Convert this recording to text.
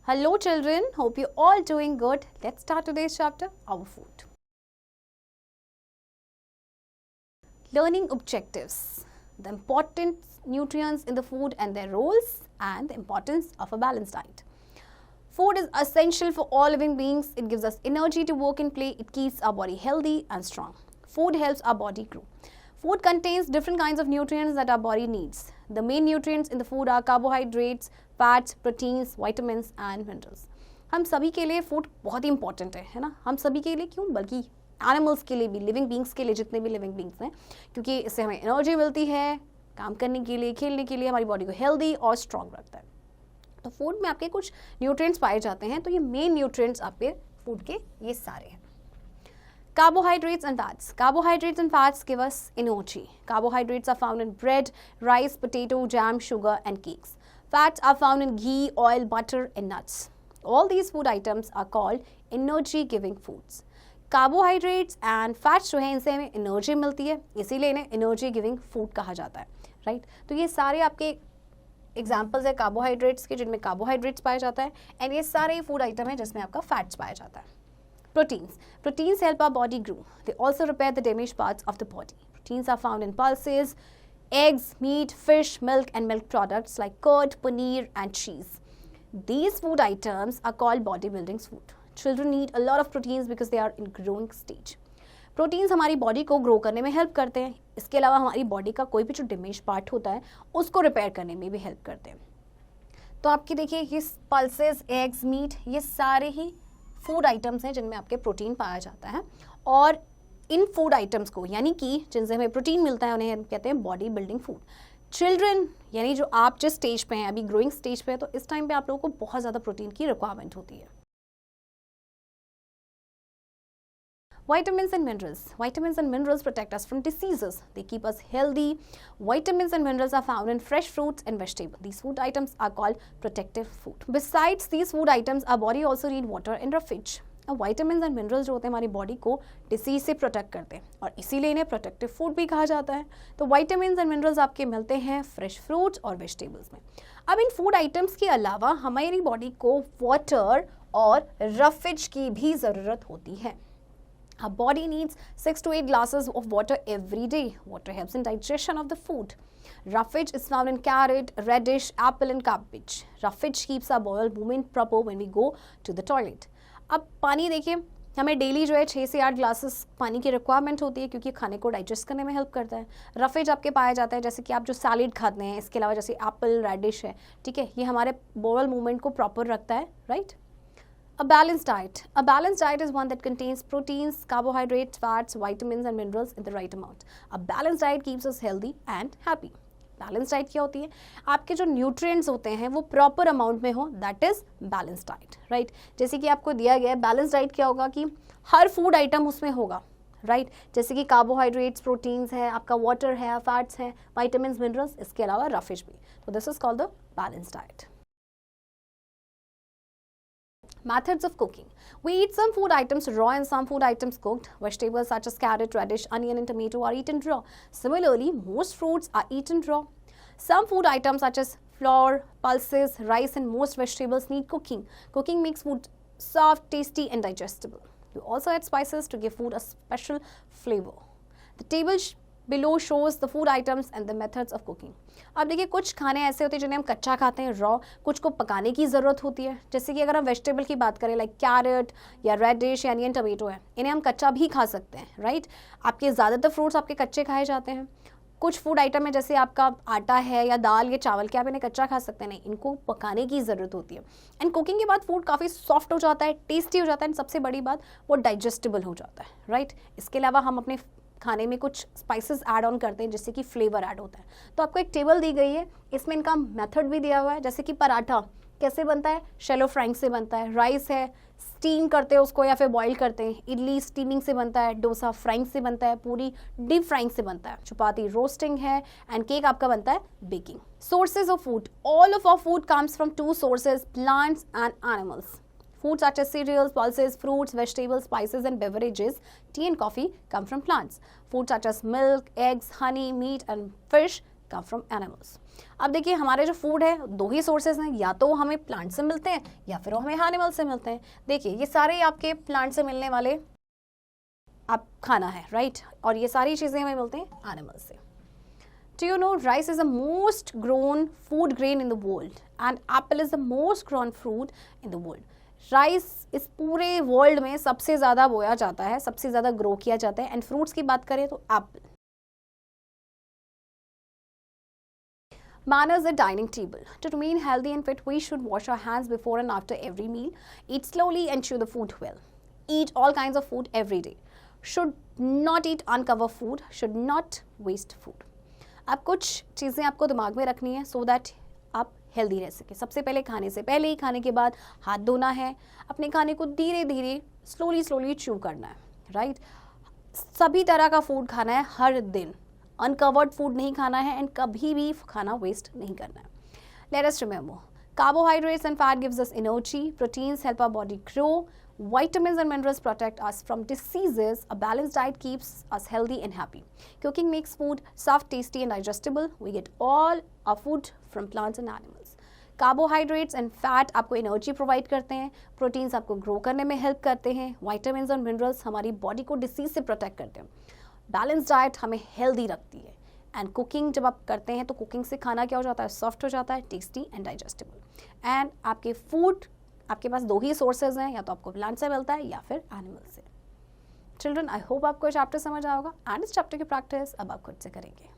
Hello children, hope you all doing good. Let's start today's chapter, our food. Learning objectives, the important nutrients in the food and their roles, and the importance of a balanced diet. Food is essential for all living beings. It gives us energy to work and play. It keeps our body healthy and strong. Food helps our body grow. Food contains different kinds of nutrients that our body needs. The main nutrients in the food are carbohydrates, fats, proteins, vitamins and minerals. हम सभी के लिए food बहुत ही important है ना. हम सभी के लिए क्यों, बल्कि एनिमल्स के लिए भी, लिविंग बींग्स के लिए, जितने भी लिविंग बींग्स हैं, क्योंकि इससे हमें एनर्जी मिलती है काम करने के लिए, खेलने के लिए, हमारी बॉडी को हेल्दी और स्ट्रॉन्ग रखता है. तो फूड में आपके कुछ न्यूट्रिएंट्स पाए जाते हैं. तो ये मेन न्यूट्रिएंट्स आपके फूड के ये सारे हैं. Carbohydrates and fats. Carbohydrates and fats give us energy. Carbohydrates are found in bread, rice, potato, jam, sugar and cakes. Fats are found in ghee, oil, butter and nuts. All these food items are called energy giving foods. Carbohydrates and fats जो है इनसे हमें energy मिलती है, इसीलिए इन्हें energy giving food कहा जाता है. राइट तो ये सारे आपके एग्जाम्पल्स है कार्बोहाइड्रेट्स के, जिनमें कार्बोहाइड्रेट्स पाया जाता है, एंड ये सारे फूड आइटम है जिसमें आपका फैट्स पाया जाता है. Proteins help our body grow. They also repair the damaged parts of the body. Proteins are found in pulses, eggs, meat, fish, milk and milk products like curd, paneer and cheese. These food items are called bodybuilding food. Children need a lot of proteins because they are in growing stage. Proteins हमारी body को grow करने में help करते हैं. इसके अलावा हमारी body का कोई भी जो डैमेज पार्ट होता है उसको रिपेयर करने में भी हेल्प करते हैं. तो आपकी देखिए ये पल्सेस, एग्स, मीट, ये सारे ही फूड आइटम्स हैं जिनमें आपके प्रोटीन पाया जाता है. और इन फूड आइटम्स को, यानी कि जिनसे हमें प्रोटीन मिलता है, उन्हें हम कहते हैं बॉडी बिल्डिंग फूड. चिल्ड्रन, यानी जो आप जिस स्टेज पे हैं, अभी ग्रोइंग स्टेज पे है, तो इस टाइम पे आप लोगों को बहुत ज़्यादा प्रोटीन की रिक्वायरमेंट होती है. Vitamins and minerals. Vitamins and minerals protect us from diseases. They keep us healthy. Vitamins and minerals are found in fresh fruits and vegetables. These food items are called protective food. Besides these food items, our body also need water and roughage. अब vitamins and minerals जो होते हैं हमारी body को disease से protect करते हैं, और इसीलिए इन्हें प्रोटेक्टिव फूड भी कहा जाता है. तो vitamins and minerals आपके मिलते हैं फ्रेश फ्रूट्स और वेजिटेबल्स में. अब इन फूड आइटम्स के अलावा हमारी बॉडी को वाटर और रफेज की भी ज़रूरत होती है. Our body needs 6 to 8 glasses of water every day. Water helps in digestion of the food. Roughage is found in carrot, radish, apple and cabbage. Roughage keeps our bowel movement proper when we go to the toilet. अब पानी देखिए, हमें daily जो है 6 से 8 glasses पानी की requirement होती है, क्योंकि खाने को डाइजेस्ट करने में हेल्प करता है. रफेज आपके पाया जाता है जैसे कि आप जो सैलेड खाते हैं, इसके अलावा जैसे एप्पल, रेडिश है, ठीक है, ये हमारे bowel मूवमेंट को प्रॉपर रखता है. Right A balanced diet. A balanced diet is one that contains proteins, carbohydrates, fats, vitamins and minerals in the right amount. A balanced diet keeps us healthy and happy. Balanced diet क्या होती है? आपके जो nutrients होते हैं वो proper amount में हो, that is balanced diet, right? जैसे कि आपको दिया गया है balanced diet क्या होगा कि हर food item उसमें होगा, right? जैसे कि carbohydrates, proteins है, आपका water है, fats है, vitamins, minerals, इसके अलावा roughage भी. So this is called the balanced diet. Methods of cooking. We eat some food items raw and some food items cooked. Vegetables such as carrot, radish, onion and tomato are eaten raw. Similarly, most fruits are eaten raw. Some food items such as flour, pulses, rice and most vegetables need cooking. Cooking makes food soft, tasty and digestible. We also add spices to give food a special flavor. The table below shows the food items and the methods of cooking. अब देखिए कुछ खाने ऐसे होते हैं जिन्हें हम कच्चा खाते हैं रॉ, कुछ को पकाने की ज़रूरत होती है. जैसे कि अगर हम वेजिटेबल की बात करें लाइक कैरेट या रेडिश या अनियन टमेटो है, इन्हें हम कच्चा भी खा सकते हैं. राइट आपके ज़्यादातर फ्रूट्स आपके कच्चे खाए जाते हैं. कुछ फूड आइटम है जैसे आपका आटा है या दाल या चावल के, आप इन्हें कच्चा खा सकते हैं, नहीं, इनको पकाने की ज़रूरत होती है. एंड कुकिंग के बाद फूड काफ़ी सॉफ्ट हो जाता है, टेस्टी हो जाता है, एंड सबसे बड़ी बात वो डाइजेस्टिबल हो जाता है. राइट इसके अलावा हम अपने खाने में कुछ स्पाइसेस ऐड ऑन करते हैं जिससे कि फ्लेवर ऐड होता है. तो आपको एक टेबल दी गई है, इसमें इनका मेथड भी दिया हुआ है. जैसे कि पराठा कैसे बनता है, शैलो फ्राइंग से बनता है. राइस है, स्टीम करते हैं उसको या फिर बॉईल करते हैं. इडली स्टीमिंग से बनता है. डोसा फ्राइंग से बनता है. पूरी डीप फ्राइंग से बनता है. चपाती रोस्टिंग है. एंड केक आपका बनता है baking. Sources of food. All of our food comes from 2 sources, plants and animals. Foods such as cereals, pulses, fruits, vegetables, spices and beverages, tea and coffee come from plants. Foods such as milk, eggs, honey, meat and fish come from animals. अब देखिए हमारे जो food है दो ही sources हैं, या तो हमें प्लांट से मिलते हैं या फिर वो हमें एनिमल से मिलते हैं। देखिए ये सारे आपके प्लांट से मिलने वाले आप खाना है, राइट, और ये सारी चीज़ें हमें मिलते हैं एनिमल से। Do you know rice is the most grown food grain in the world and apple is the most grown fruit in the world? Rice इस पूरे वर्ल्ड में सबसे ज़्यादा बोया जाता है, सबसे ज़्यादा ग्रो किया जाता है। एंड फ्रूट्स की बात करें तो Apple. Manners at dining table. To remain healthy and fit, we should wash our hands before and after every meal. Eat slowly and chew the food well. Eat all kinds of food every day. Should not eat uncovered food. Should not waste food. अब कुछ चीज़ें आपको दिमाग में रखनी है so that आप healthy रह सके। सबसे पहले खाने से पहले ही, खाने के बाद हाथ धोना है, अपने खाने को धीरे धीरे स्लोली च्यू करना है, राइट। सभी तरह का फूड खाना है हर दिन, अनकवर्ड फूड नहीं खाना है एंड कभी भी खाना वेस्ट नहीं करना है। Let us remember, carbohydrates and fat gives us energy, proteins help our body grow, vitamins and minerals protect us from diseases. A balanced diet keeps us healthy and happy. Cooking makes food soft, tasty and digestible. We get all our food from plants and animals. Carbohydrates and fat आपको energy provide करते हैं, proteins आपको grow करने में help करते हैं, vitamins और minerals हमारी बॉडी को डिसीज से प्रोटेक्ट करते हैं। बैलेंस डाइट हमें हेल्दी रखती है। एंड कुकिंग जब आप करते हैं तो कुकिंग से खाना क्या हो जाता है, सॉफ्ट हो जाता है, टेस्टी एंड डाइजेस्टेबल। एंड आपके फूड, आपके पास दो ही सोर्सेज हैं, या तो आपको प्लांट से मिलता है या फिर एनिमल से। चिल्ड्रन, आई होप आपको चैप्टर समझ आया होगा एंड इस चैप्टर की प्रैक्टिस अब आप खुद से करेंगे।